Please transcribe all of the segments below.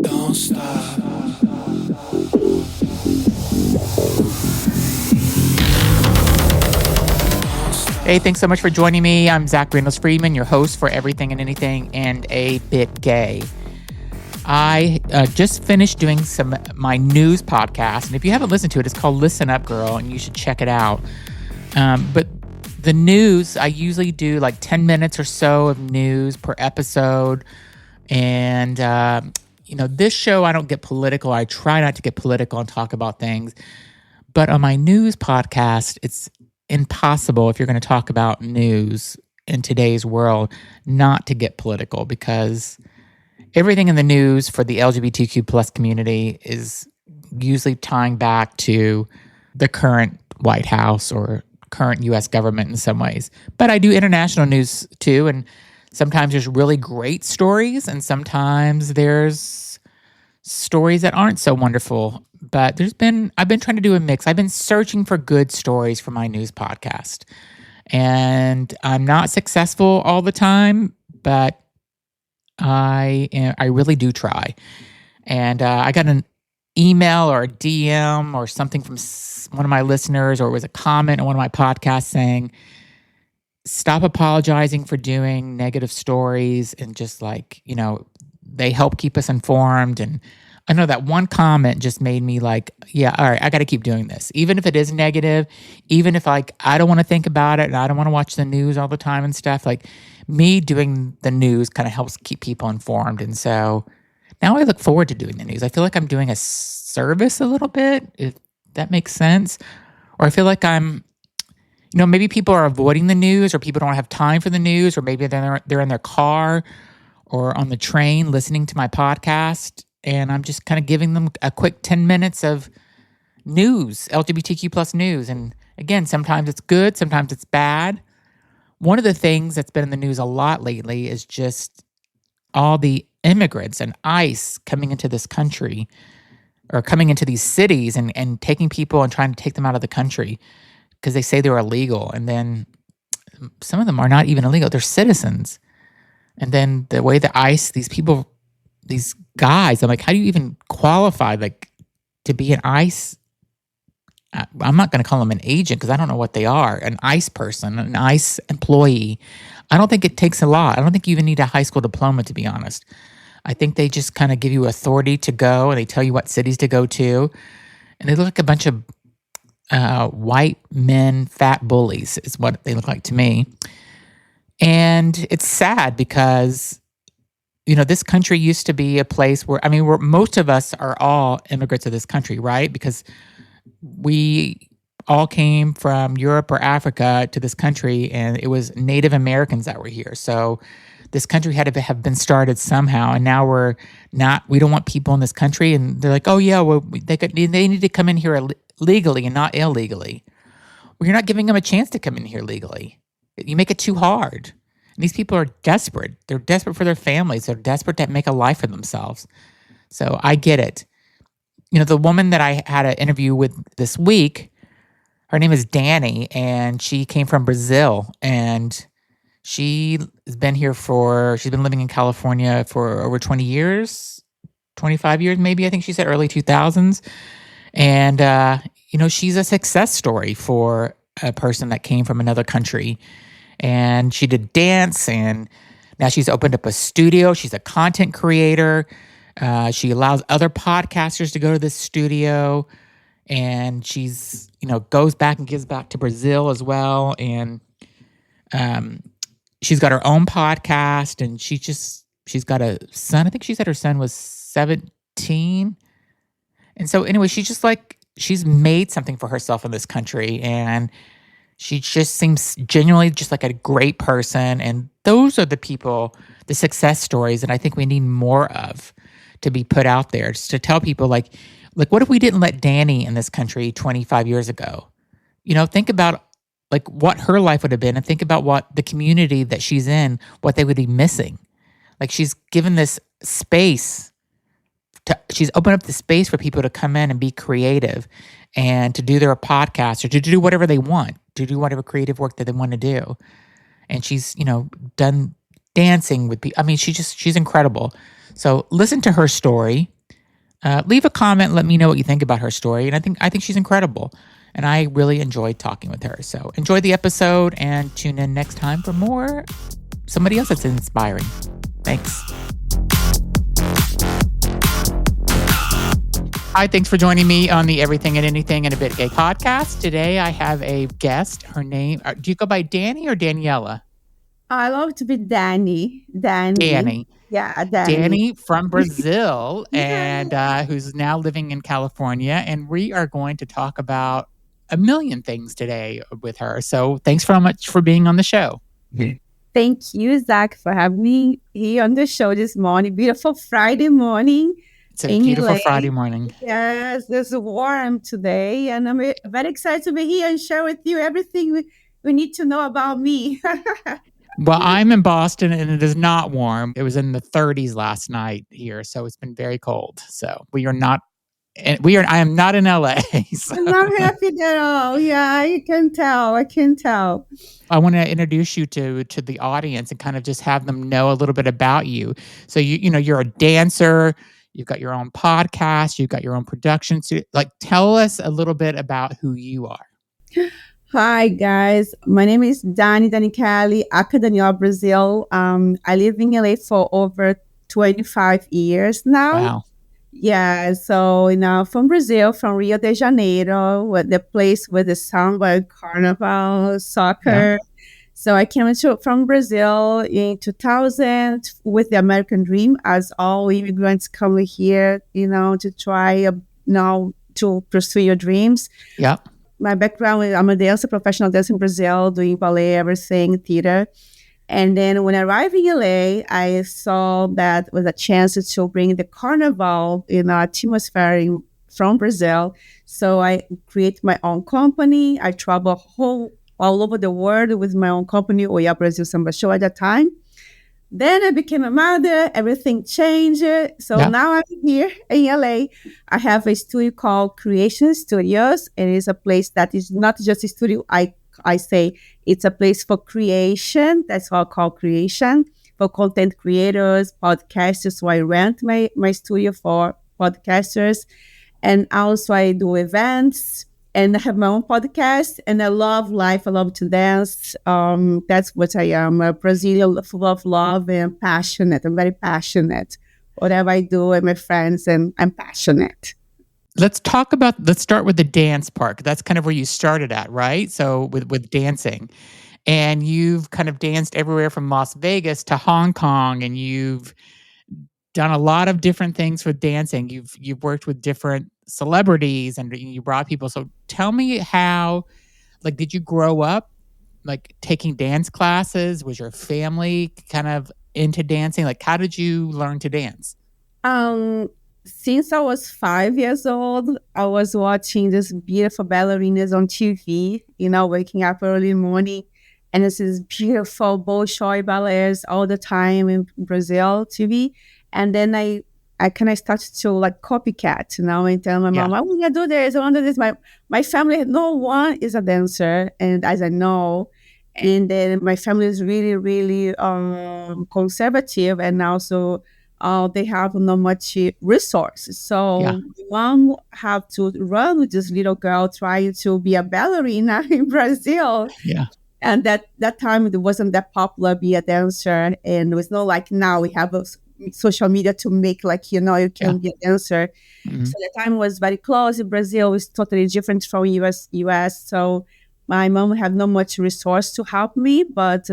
Don't stop. Hey, thanks so much for joining me. I'm Zach Reynolds-Friedman, your host for Everything and Anything and a Bit Gay. I just finished doing my news podcast, and if you haven't listened to it, it's called Listen Up, Girl, and you should check it out. But the news, I usually do like 10 minutes or so of news per episode, and this show, I don't get political. I try not to get political and talk about things, but on my news podcast, it's impossible if you're going to talk about news in today's world not to get political, because everything in the news for the LGBTQ plus community is usually tying back to the current White House or current U.S. government in some ways. But I do international news too, and sometimes there's really great stories, and sometimes there's stories that aren't so wonderful. But I've been trying to do a mix. I've been searching for good stories for my news podcast. And I'm not successful all the time, but I really do try. And I got an email or a DM or something from one of my listeners, or it was a comment on one of my podcasts saying, stop apologizing for doing negative stories, and just they help keep us informed. And I know that one comment just made me like, yeah, all right, I got to keep doing this. Even if it is negative, even if I don't want to think about it and I don't want to watch the news all the time and stuff, me doing the news kind of helps keep people informed. And so now I look forward to doing the news. I feel like I'm doing a service a little bit, if that makes sense. Or I feel like I'm, maybe people are avoiding the news, or people don't have time for the news, or maybe they're in their car or on the train listening to my podcast. And I'm just kind of giving them a quick 10 minutes of news, LGBTQ plus news. And again, sometimes it's good, sometimes it's bad. One of the things that's been in the news a lot lately is just all the immigrants and ICE coming into this country, or coming into these cities and taking people and trying to take them out of the country because they say they're illegal. And then some of them are not even illegal, they're citizens. And then the way the ICE, these guys, I'm like, how do you even qualify to be an ICE? I'm not going to call them an agent because I don't know what they are. An ICE person, an ICE employee. I don't think it takes a lot. I don't think you even need a high school diploma, to be honest. I think they just kind of give you authority to go, and they tell you what cities to go to. And they look like a bunch of white men, fat bullies is what they look like to me. And it's sad because this country used to be a place where most of us are all immigrants of this country, right? Because we all came from Europe or Africa to this country, and it was Native Americans that were here. So this country had to have been started somehow, and now we don't want people in this country, and they're like, oh yeah, well, they need to come in here legally and not illegally. Well, you're not giving them a chance to come in here legally. You make it too hard. These people are desperate. They're desperate for their families. They're desperate to make a life for themselves. So I get it. The woman that I had an interview with this week, her name is Dani, and she came from Brazil. And she's been living in California for over 20 years, 25 years maybe. I think she said early 2000s. And, she's a success story for a person that came from another country. And she did dance, and now she's opened up a studio. She's a content creator. She allows other podcasters to go to this studio, and she's, goes back and gives back to Brazil as well. And she's got her own podcast, and she's got a son. I think she said her son was 17. And so anyway, she's made something for herself in this country, and she just seems genuinely just like a great person. And those are the people, the success stories that I think we need more of to be put out there, just to tell people like what if we didn't let Dani in this country 25 years ago? Think about what her life would have been, and think about what the community that she's in, what they would be missing. She's given this space she's opened up the space for people to come in and be creative and to do their podcast or to do whatever they want, to do whatever creative work that they want to do. And she's, done dancing with people. I mean, she's incredible. So listen to her story. Leave a comment. Let me know what you think about her story. And I think she's incredible. And I really enjoyed talking with her. So enjoy the episode and tune in next time for more somebody else that's inspiring. Thanks. Hi, thanks for joining me on the Everything and Anything and a Bit Gay podcast. Today I have a guest. Her name, do you go by Dani or Daniela? I love to be Dani. Dani. Yeah, Dani. Dani from Brazil Yeah. and who's now living in California. And we are going to talk about a million things today with her. So thanks so much for being on the show. Thank you, Zach, for having me here on the show this morning. Beautiful Friday morning. It's a beautiful Friday morning. Yes, it's warm today. And I'm very excited to be here and share with you everything we need to know about me. Well, I'm in Boston and it is not warm. It was in the 30s last night here, so it's been very cold. So I am not in LA. So. I'm not happy at all. Yeah, I can tell. I want to introduce you to the audience and kind of just have them know a little bit about you. So you're a dancer, you've got your own podcast, you've got your own production studio. Like, tell us a little bit about who you are. Hi guys, my name is Dani Kelly, Academia Brazil. I live in LA for over 25 years now. Wow. Yeah, so from Brazil, from Rio de Janeiro, the place with the Samba, Carnival, soccer. Yeah. So I came from Brazil in 2000 with the American dream, as all immigrants come here, to try, to pursue your dreams. Yeah. My background is I'm a dancer, professional dancer in Brazil, doing ballet, everything, theater. And then when I arrived in LA, I saw that was a chance to bring the carnival atmosphere from Brazil. So I create my own company. I travel all over the world with my own company, Oya Brazil Samba Show at that time. Then I became a mother. Everything changed. So now I'm here in LA. I have a studio called Creation Studios. It is a place that is not just a studio. I say it's a place for creation. That's what I call creation for content creators, podcasters. So I rent my studio for podcasters. And also I do events. And I have my own podcast, and I love life. I love to dance. That's what I am. A Brazilian full of love and passionate. I'm very passionate. Whatever I do with my friends, and I'm passionate. Let's start with the dance part. That's kind of where you started at, right? So with dancing. And you've kind of danced everywhere from Las Vegas to Hong Kong, and you've done a lot of different things with dancing. You've worked with different celebrities and you brought people. So tell me how, like, did you grow up like taking dance classes? Was your family kind of into dancing? Like, how did you learn to dance? Since I was 5 years old, I was watching these beautiful ballerinas on TV, waking up early in the morning. And this is beautiful Bolshoi ballets all the time in Brazil TV. And then I kind of started to like copycat, and tell my mom, I want to do this, I want to do this. My family, no one is a dancer, and as I know, and then my family is really, really conservative, and also they have not much resources. So mom have to run with this little girl trying to be a ballerina in Brazil. Yeah. And that time it wasn't that popular be a dancer, and it was not like now we have social media to make you can be a dancer. Mm-hmm. So the time was very close. In Brazil is totally different from US. So my mom had not much resource to help me, but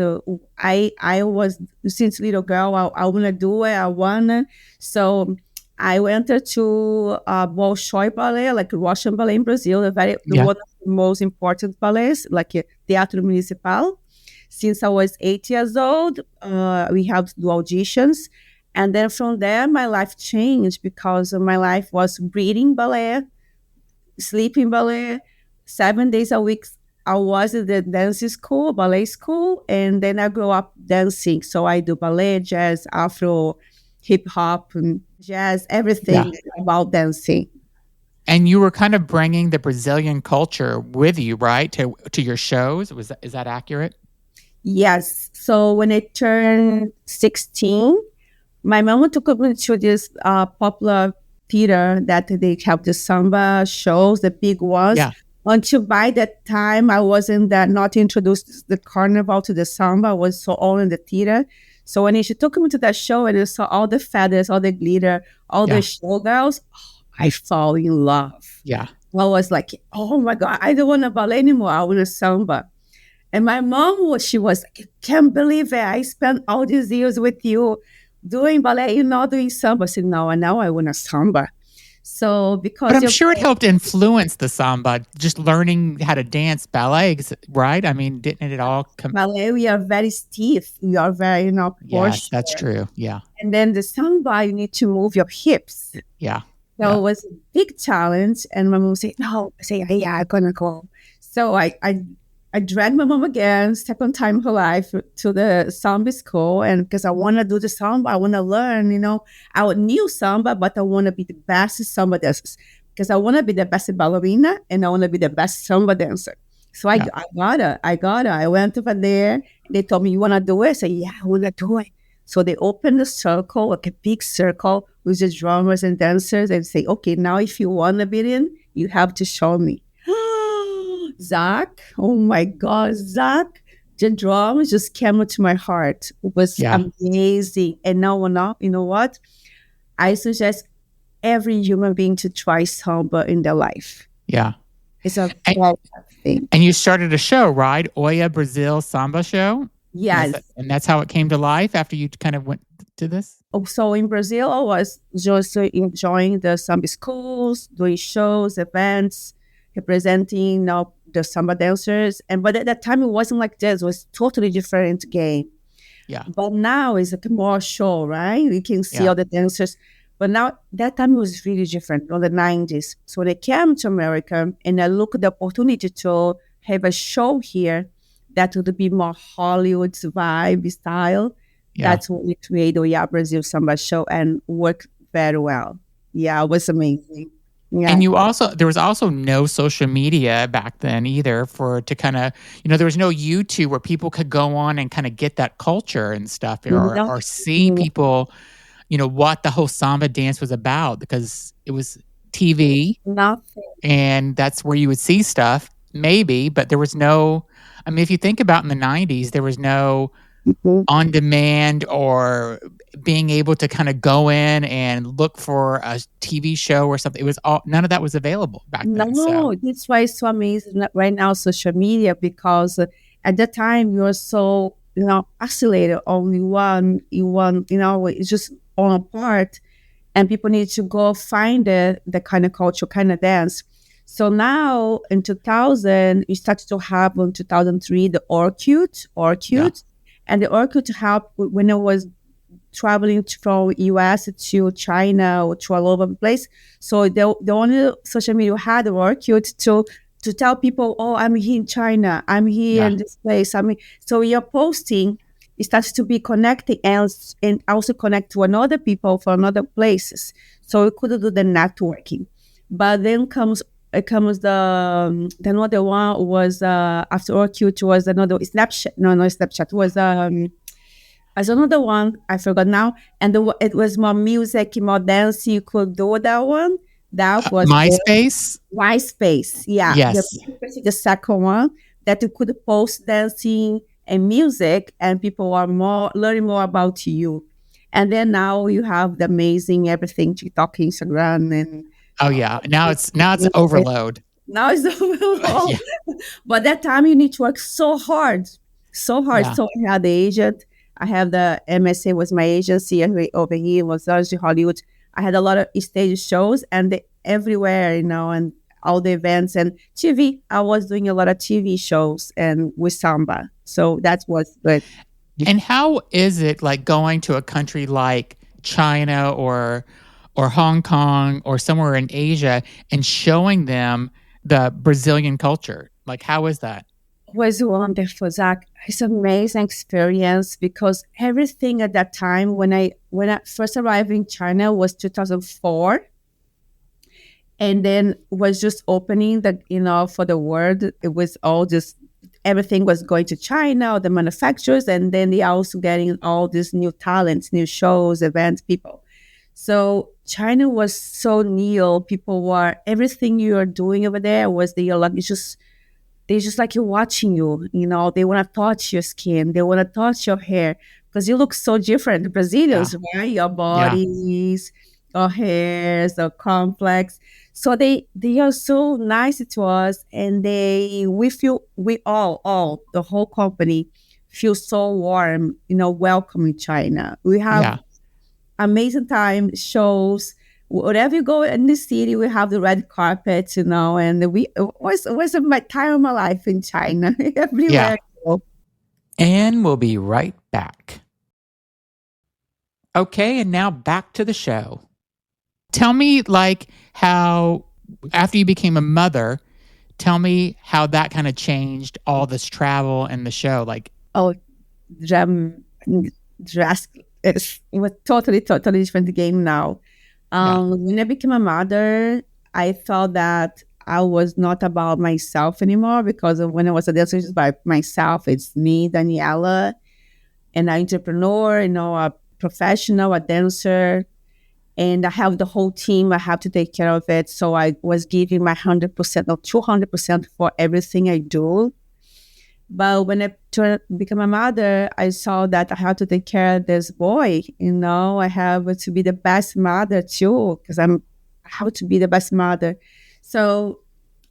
I was, since little girl, I want to do it. I want to. So I went to Bolshoi ballet, like Russian ballet in Brazil, one of the most important ballets, like Teatro Municipal. Since I was 8 years old, we had to do auditions. And then from there, my life changed because my life was breathing ballet, sleeping ballet, 7 days a week. I was at the dance school, ballet school, and then I grew up dancing. So I do ballet, jazz, Afro, hip hop, and jazz, everything about dancing. And you were kind of bringing the Brazilian culture with you, right, to your shows? Is that accurate? Yes. So when I turned 16, my mom took me to this popular theater that they have the samba shows, the big ones. Yeah. Until by that time, I wasn't that not introduced the carnival to the samba. I was so all in the theater. So when she took me to that show and I saw all the feathers, all the glitter, all the Yeah. showgirls, I fell in love. Yeah. I was like, oh my God, I don't want to ballet anymore. I want to samba. And my mom, she was like, I can't believe it. I spent all these years with you doing ballet, you're not doing samba. I said, no, and now I want to samba. So But because I'm you're sure it helped influence the samba, just learning how to dance ballet, right? I mean, didn't it all come? ballet, we are very stiff. We are very, Yes, posture. that's true. Yeah. And then the samba, you need to move your hips. Yeah. So Yeah. it was a big challenge. And my mom said, no. I say, yeah, I'm going to go. So I dragged my mom again, second time in her life, to the samba school. And because I want to do the samba, I want to learn, I knew samba, but I want to be the best samba dancer. Because I want to be the best ballerina and I want to be the best samba dancer. So Yeah. I got it. I went over there. They told me, you want to do it? I said, yeah, I want to do it. So they opened the circle, like a big circle with the drummers and dancers, and say, okay, now if you want to be in, you have to show me. Zach, oh my God, Zach, the drums just came to my heart. It was Yeah. amazing. And now, you know what? I suggest every human being to try samba in their life. Yeah. It's a And- great thing. And you started a show, right? Oya Brazil Samba Show? Yes. And that's how it came to life after you kind of went to this? So in Brazil, I was just enjoying the samba schools, doing shows, events, representing the samba dancers. But at that time, it wasn't like this. It was totally different game. Yeah. But now it's like more show, right? You can see Yeah. all the dancers. But now that time it was really different on the 90s. So they came to America and I looked at the opportunity to have a show here that would be more Hollywood's vibe style. Yeah. That's what we created the Brazil Samba show and worked very well. Yeah, it was amazing. Yeah. And there was also no social media back then either to kind of, there was no YouTube where people could go on and kind of get that culture and stuff or see people, what the whole samba dance was about, because it was TV Nothing. and that's where you would see stuff maybe, but there was no, if you think about in the 90s, there was no on demand or being able to kind of go in and look for a TV show or something. It was none of that was available back then. No, that's why it's so amazing right now, social media, because at that time you were so, isolated, only one, it's just on a part, and people need to go find the kind of culture, kind of dance. So now in 2000, we started to have in 2003 the Orchid. Yeah. And the Orchid helped when I was traveling from US to China or to all over the place. So the only social media we had were Orchid to tell people, oh, I'm here in China, I'm here in this place. So you're posting, it starts to be connecting and also connect to another people from other places. So we could do the networking. But then comes the another one was after Orchid was another Snapchat. No, Snapchat was as another one, I forgot now. And it was more music, more dance. You could do that one. That was MySpace. MySpace, yeah. Yes. The second one that you could post dancing and music, and people are learning more about you. And then now you have the amazing everything, TikTok, Instagram, and oh yeah. Now it's overload. Now it's overload. Yeah. But that time you need to work so hard. Yeah. So I had the agent. I have the MSA was my agency over here in Los Angeles, Hollywood. I had a lot of stage shows and everywhere, and all the events and TV. I was doing a lot of TV shows and with samba. So that was good. And how is it like going to a country like China or Hong Kong or somewhere in Asia and showing them the Brazilian culture? Like, how is that? Was wonderful, Zach. It's an amazing experience because everything at that time when I first arrived in China was 2004, and then was just opening for the world. It was all just everything was going to China, the manufacturers, and then they also getting all these new talents, new shows, events, people. So China was so new. People were, everything you are doing over there was like, they just like you watching you, they want to touch your skin. They want to touch your hair because you look so different. The Yeah. Brazilians, right? Your Yeah. bodies, our hairs, our complex. So they are so nice to us, and we feel, we all the whole company feel so warm, welcome in China. We have Yeah. amazing time shows. Wherever you go in the city, we have the red carpet, and it was my time of my life in China. Everywhere Yeah. I go. And we'll be right back. Okay, and now back to the show. Tell me, like, how after you became a mother, tell me how that kind of changed all this travel and the show. Like, Oh, dram, drastic. It was totally different game now. yeah. When I became a mother, I felt that I was not about myself anymore, because when I was a dancer, it's by myself. It's me, Daniela, an entrepreneur, a professional, a dancer, and I have the whole team. I have to take care of it. So I was giving my 100% or 200% for everything I do. But when I become a mother, I saw that I have to take care of this boy. I have to be the best mother too, because I have to be the best mother. So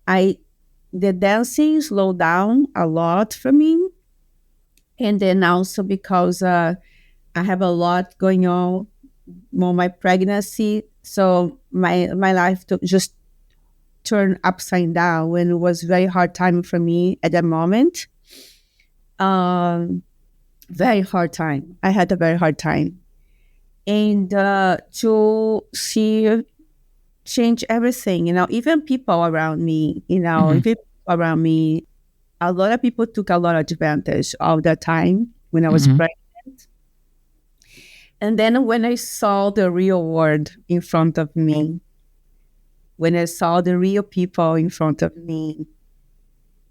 the dancing slowed down a lot for me, and then also because I have a lot going on my pregnancy, so my life just turned upside down, and it was very hard time for me at that moment. Um, Very hard time. I had a very hard time, and to see change everything. Even people around me. Mhm. Even people around me. A lot of people took a lot of advantage of that time when I was Mhm. pregnant. And then when I saw the real world in front of me, when I saw the real people in front of me,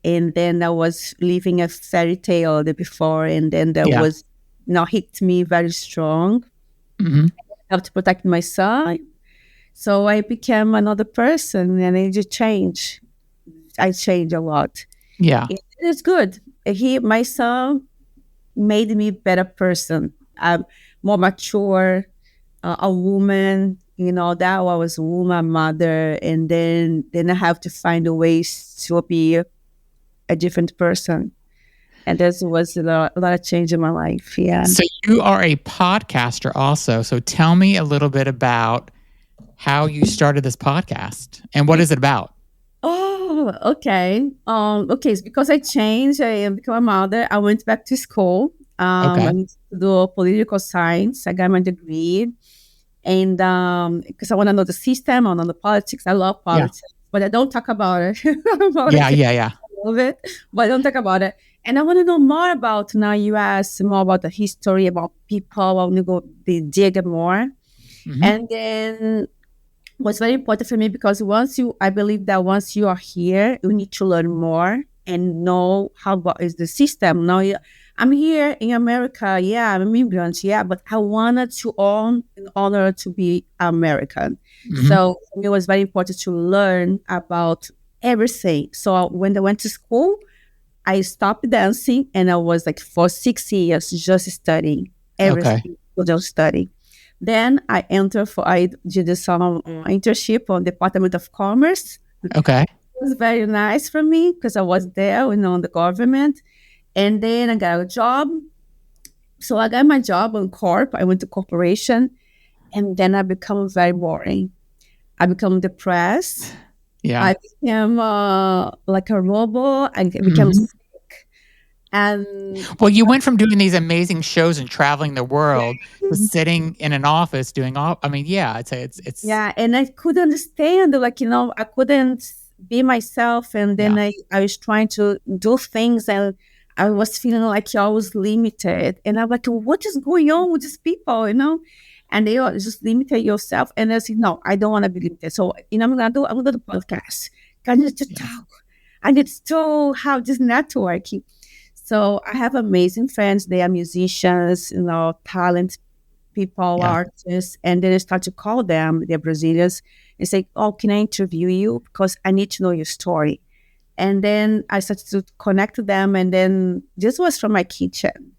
and then I was living a fairy tale the before, and then that Yeah. was now hit me very strong. Mhm. I have to protect my son. So I became another person, and I just changed. I changed a lot. Yeah. It's good. My son made me a better person, more mature, a woman. That I was a woman, mother, and then I have to find a ways to be a different person. And there was a lot of change in my life. Yeah. So you are a podcaster also. So tell me a little bit about how you started this podcast and what is it about? Oh, okay. Okay. It's because I changed. I became a mother. I went back to school. I Okay. went to do political science. I got my degree, and because I want to know the system, I want to know the politics. I love Yeah. politics, but I don't talk about it. Yeah. Politics, Yeah. Yeah. I love it, but I don't talk about it. And I want to know more about now U.S., more about the history, about people. I want to go dig more, Mhm. and then was very important for me because I believe that once you are here, you need to learn more and know what is the system. Now, I'm here in America. Yeah, I'm an immigrant. Yeah, but I wanted to own in honor to be American. Mhm. So for me, it was very important to learn about everything. So when I went to school, I stopped dancing, and I was like for 6 years just studying Okay. everything, just studying. Then I did some internship on Department of Commerce. It Okay. was very nice for me because I was there, in the government. And then I got a job. So I got my job on corp. I went to corporation, and then I become very boring. I become depressed. Yeah. I became like a robot. I became Mhm. sick. And Well, you went from doing these amazing shows and traveling the world to sitting in an office doing all. I mean, yeah, I'd say it's yeah, and I couldn't understand, like, I couldn't be myself. And then yeah. I was trying to do things, and I was feeling like I was limited. And I'm like, what is going on with these people? And they are just limited yourself. And I said, no, I don't want to be limited. So, I'm going to do the podcast. I need to Yeah. talk. I need to have this networking. So I have amazing friends. They are musicians, talent people, Yeah. artists, and then I start to call them, they're Brazilians, and say, "Oh, can I interview you? Because I need to know your story." And then I started to connect to them, and then this was from my kitchen.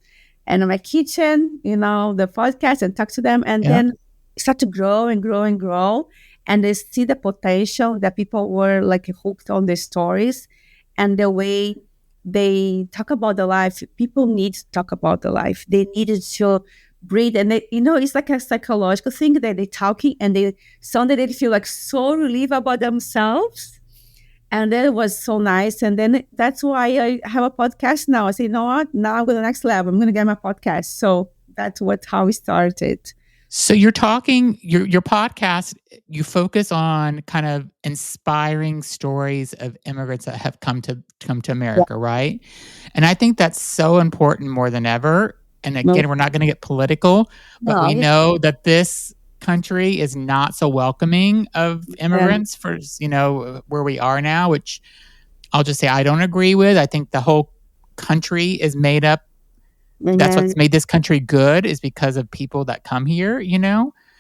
And in my kitchen, the podcast, and talk to them, and Yeah. then start to grow and grow and grow. And they see the potential that people were like hooked on the stories and the way they talk about the life. People need to talk about the life. They needed to breathe. And it's like a psychological thing that they're talking and they suddenly they feel like so relieved about themselves. And that was so nice. And then that's why I have a podcast now. I say, you know what? Now I'm going to the next level. I'm going to get my podcast. So that's how we started. So you're talking your podcast, you focus on kind of inspiring stories of immigrants that have come to America, right? And I think that's so important more than ever. And No, again, we're not going to get political, but we no, know that this country is not so welcoming of immigrants for, where we are now, which I'll just say I don't agree with. I think the whole country is made up. That's what's made this country good is because of people that come here,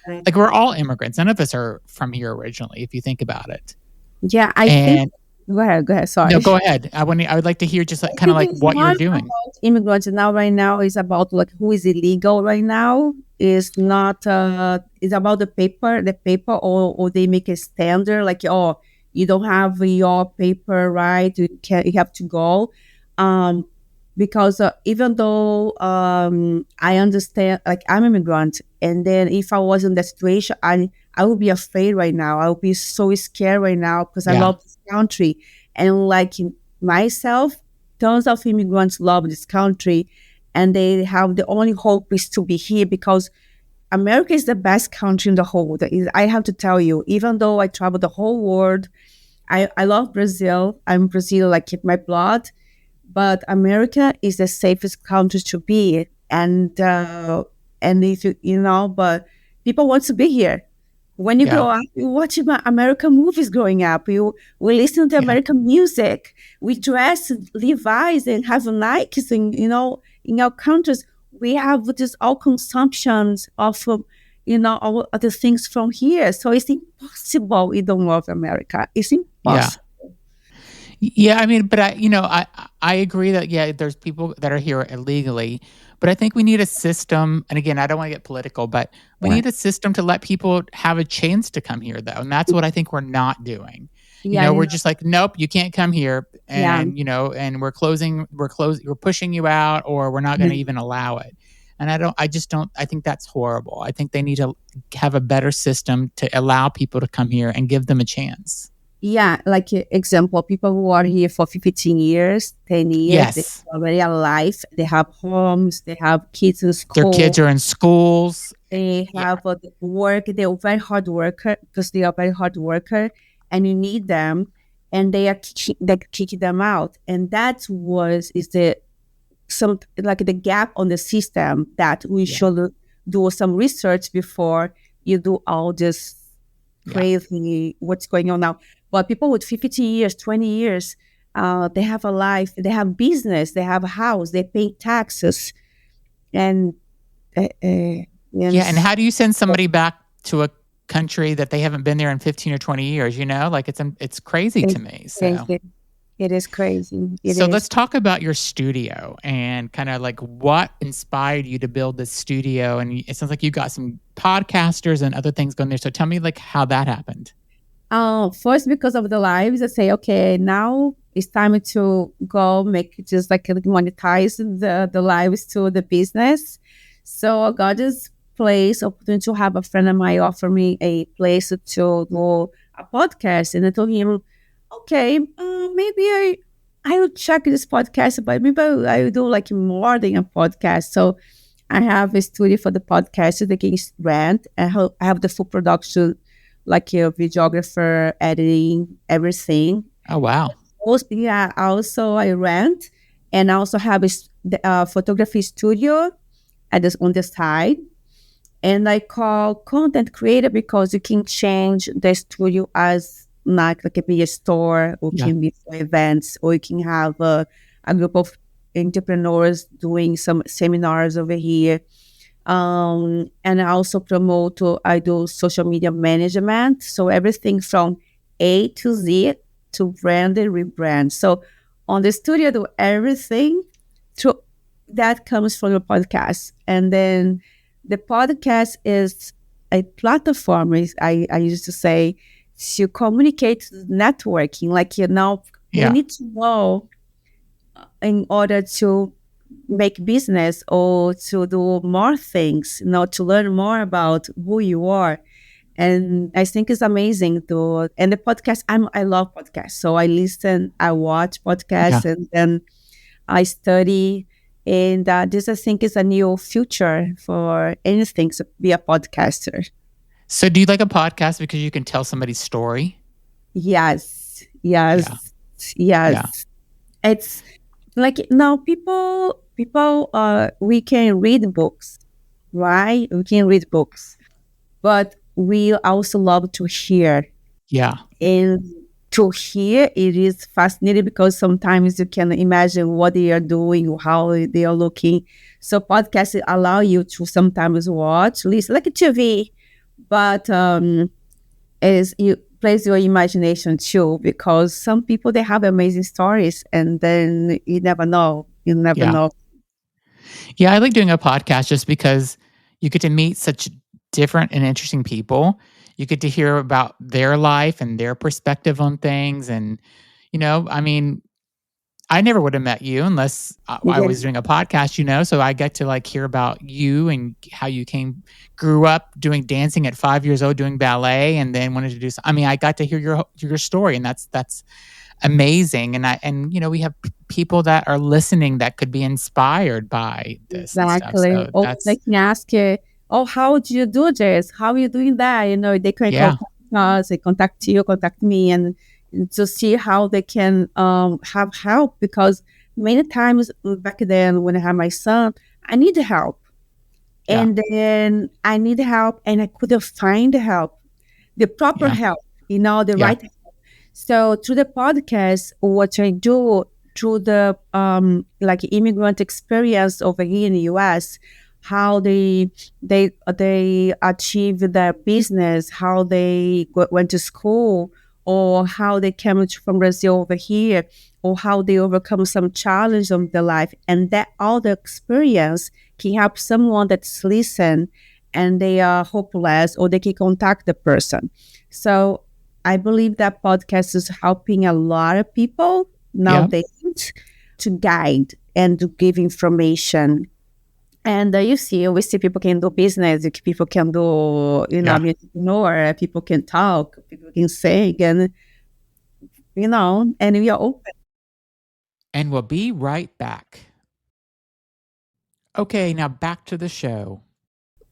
Like we're all immigrants. None of us are from here originally, if you think about it. Yeah, I think. Go ahead. Sorry. No, go ahead. I would like to hear just kind of like what you're doing. Immigrants now, right now, is about like who is illegal right now. Is not. It's about the paper, or they make a standard like, oh, you don't have your paper, right? You have to go. Because even though I understand, like I'm an immigrant, and then if I was in that situation, I would be afraid right now. I would be so scared right now because I love this country, and like myself, tons of immigrants love this country, and they have the only hope is to be here because America is the best country in the whole world. I have to tell you, even though I travel the whole world, I love Brazil. I'm Brazil like in my blood. But America is the safest country to be, and if but people want to be here. When you grow up, you watch American movies growing up. We listen to American music. We dress Levi's and have Nikes, and in our countries we have just all consumptions of all other things from here. So it's impossible we don't love America. It's impossible. Yeah, I mean, but I agree that there's people that are here illegally, but I think we need a system. And again, I don't want to get political, but we need a system to let people have a chance to come here, though, and that's what I think we're not doing. We're just like, nope, you can't come here, and and we're pushing you out, or we're not going to even allow it. And I think that's horrible. I think they need to have a better system to allow people to come here and give them a chance. Yeah, like example, people who are here for 15 years, 10 years, they're already alive. They have homes, they have kids in school. Their kids are in schools. They have work. They're very hard worker because they are very hard worker, and you need them, and they kicking them out. And that is the gap on the system that we should do some research before you do all this crazy what's going on now. But people with 50 years, 20 years, they have a life, they have business, they have a house, they pay taxes. And and how do you send somebody back to a country that they haven't been there in 15 or 20 years? Like it's crazy to me. So it is crazy. Let's talk about your studio and kind of like what inspired you to build this studio. And it sounds like you got some podcasters and other things going there. So tell me like how that happened. First, because of the lives, I say, okay, now it's time to go make just like monetize the lives to the business. So I got this place, opportunity to have a friend of mine offer me a place to do a podcast. And I told him, okay, maybe I will check this podcast, but maybe I will do like more than a podcast. So I have a studio for the podcast so they can rent. I have the full production, like a videographer, editing, everything. Oh, wow. Also I rent, and I also have a photography studio on the side. And I call content creator because you can change the studio as like it can be a store, or can be for events, or you can have a group of entrepreneurs doing some seminars over here. And I also promote, I do social media management. So everything from A to Z to brand and rebrand. So on the studio, I do everything through that comes from the podcast. And then the podcast is a platform, I used to say, to communicate networking. Like, we Yeah. need to know in order to make business or to do more things, to learn more about who you are. And I think it's amazing to, and the podcast, I love podcasts. So I listen, I watch Yeah. podcasts, and then I study. And this, I think, is a new future for anything to be a podcaster. So do you like a podcast because you can tell somebody's story? Yes, Yeah. yes, Yeah. yes. It's like now people we can read books, right? We can read books, but we also love to hear. Yeah. And to hear, it is fascinating because sometimes you can imagine what they are doing, how they are looking. So podcasts allow you to sometimes watch, listen like a TV, but is you plays your imagination too, because some people, they have amazing stories, and then you never know. You never Yeah. know. Yeah, I like doing a podcast just because you get to meet such different and interesting people. You get to hear about their life and their perspective on things. And, I mean, I never would have met you unless I Yeah, was doing a podcast, so I get to like hear about you and how you grew up doing dancing at 5 years old, doing ballet, and then wanted to do. I mean, I got to hear your story, and that's amazing. And we have people that are listening that could be inspired by this and stuff. exactly. So Oh, they that's can ask you, oh, how do you do this? How are you doing that? They can yeah, contact us, they contact you, contact me, and to see how they can have help. Because many times back then, when I had my son, I need help. yeah, And then I need help, and I couldn't find the help, the proper yeah, help, the yeah, right. So through the podcast, what I do through the like immigrant experience over here in the US, how they achieve their business, how they went to school, or how they came from Brazil over here, or how they overcome some challenge of their life, and that all the experience can help someone that's listen and they are hopeless, or they can contact the person. So I believe that podcast is helping a lot of people yeah, nowadays to guide and to give information. And we see people can do business, people can do, yeah. entrepreneur, people can talk, people can sing, and, and we are open. And we'll be right back. Okay, now back to the show.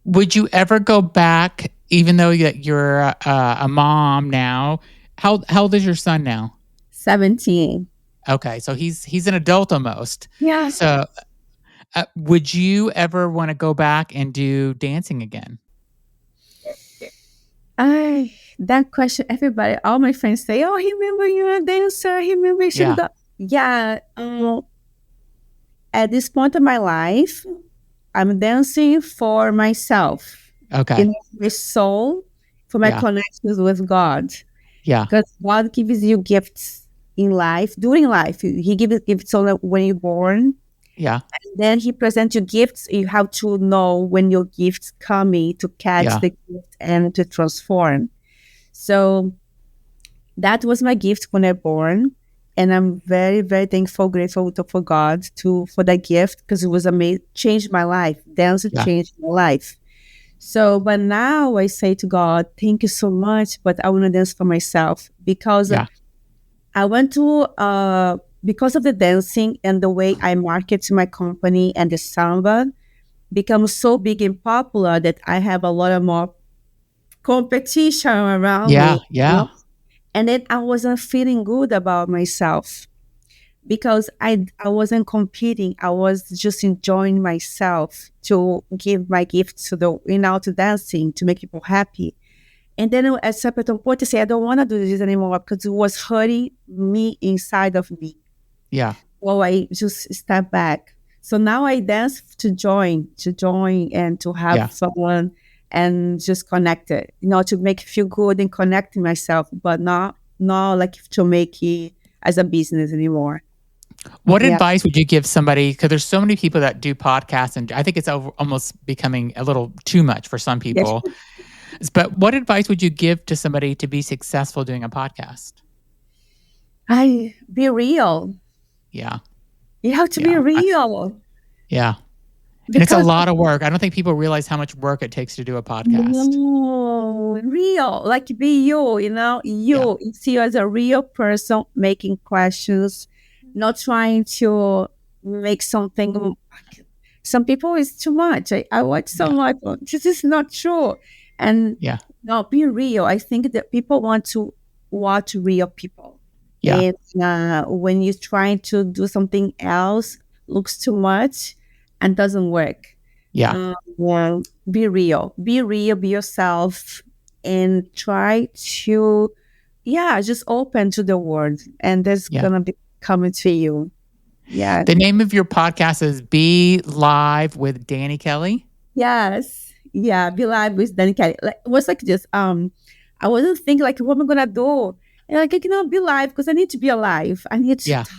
Would you ever go back, even though you're a mom now? How old is your son now? 17. Okay, so he's an adult almost. Yeah. So, would you ever want to go back and do dancing again? That question, everybody, all my friends say, oh, he remember you're a dancer. He remember you should Yeah. do. Yeah. At this point of my life, I'm dancing for myself, Okay. my soul, for my Yeah. connections with God. Yeah. Because God gives you gifts in life, during life. He gives gifts only when you're born. Yeah. And then He presents you gifts. You have to know when your gifts coming to catch Yeah. the gift and to transform. So that was my gift when I born. And I'm very, very thankful, grateful for God for that gift, because it was amazing, changed my life. Dance Yeah. changed my life. So, but now I say to God, thank you so much, but I want to dance for myself, because Yeah. I want to, because of the dancing and the way I market to my company, and the Samba becomes so big and popular that I have a lot of more competition around Yeah. me. Yeah. And then I wasn't feeling good about myself, because I wasn't competing. I was just enjoying myself to give my gift to to dancing, to make people happy. And then at a certain point, I say, I don't want to do this anymore, because it was hurting me inside of me. Yeah. So I just step back. So now I dance to join and to have fun and just connect it, to make it feel good and connect myself, but not like to make it as a business anymore. What advice would you give somebody? Because there's so many people that do podcasts, and I think it's almost becoming a little too much for some people. Yes. But what advice would you give to somebody to be successful doing a podcast? Be real. Yeah. You have to be real. Yeah. And it's a lot of work. I don't think people realize how much work it takes to do a podcast. No, real. Like be you, you see you as a real person making questions, not trying to make something. Some people is too much. I watch some like, this is not true. And no, be real. I think that people want to watch real people. Yeah. And when you're trying to do something else, looks too much and doesn't work. Yeah. Be real. Be yourself, and try to, just open to the world, and there's gonna be coming to you. Yeah. The name of your podcast is Be Live with Dani Ke'lly. Yes. Yeah. Be Live with Dani Kelly. Like, it was like this. I wasn't thinking like, what am I gonna do? And like, I cannot be live because I need to be alive. I need to talk.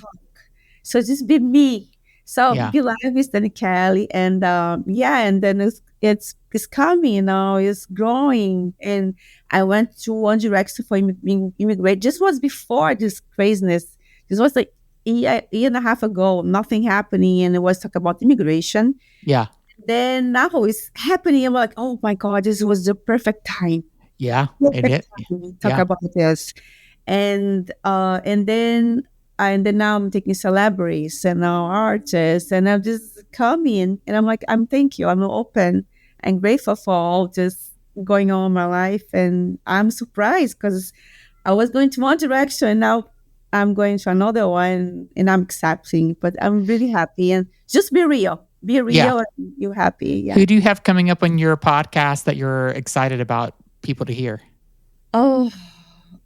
So just be me. So Be Live with Dani Kelly, and and then it's coming, it's growing. And I went to One Direction for immigrant. This was before this craziness. This was like a year and a half ago. Nothing happening, and it was talk about immigration. Yeah. Then now it's happening. I'm like, oh my God, this was the perfect time. Yeah. Talk about this, and then now I'm taking celebrities and now artists, and I'm just coming, and I'm like, thank you. I'm open and grateful for all this going on in my life. And I'm surprised because I was going to one direction and now I'm going to another one, and I'm accepting, but I'm really happy. And just be real. Be real and you're happy. Yeah. Who do you have coming up on your podcast that you're excited about people to hear? Oh,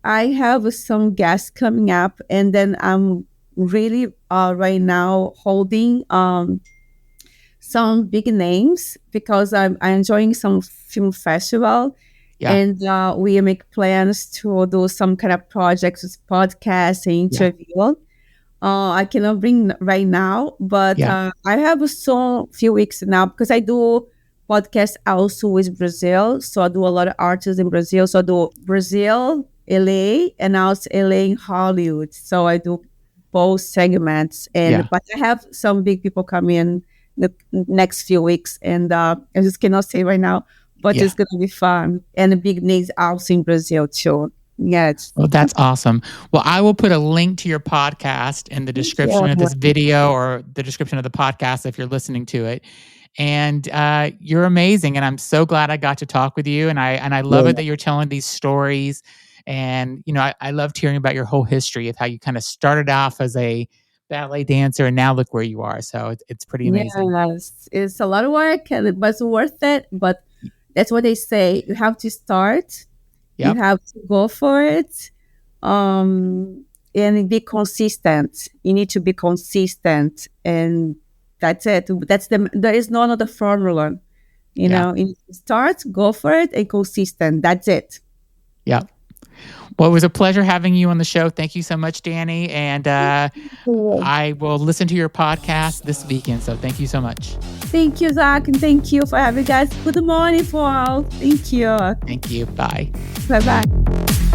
I have some guests coming up, and then I'm really right now holding some big names because I'm enjoying some film festival, and we make plans to do some kind of projects with podcasts and interview. I cannot bring right now, but I have some few weeks now because I do podcasts also with Brazil. So I do a lot of artists in Brazil. So I do Brazil, LA, and also LA in Hollywood. So I do both segments. But I have some big people coming in the next few weeks, and I just cannot say right now, but it's going to be fun. And the big names also in Brazil too. Yes. Well, that's awesome. Well, I will put a link to your podcast in the description of this video, or the description of the podcast if you're listening to it. And you're amazing, and I'm so glad I got to talk with you. And I love it that you're telling these stories. And I loved hearing about your whole history of how you kind of started off as a ballet dancer, and now look where you are. So it's pretty amazing. Yes, it's a lot of work, but it's worth it. But that's what they say. You have to start. You have to go for it, and be consistent. You need to be consistent, and that's it. There is no other formula. You know, start, go for it, and consistent. That's it. Yeah. Well, it was a pleasure having you on the show. Thank you so much, Dani. And I will listen to your podcast this weekend. So thank you so much. Thank you, Zach. And thank you for having us. Good morning for all. Thank you. Thank you. Bye. Bye-bye.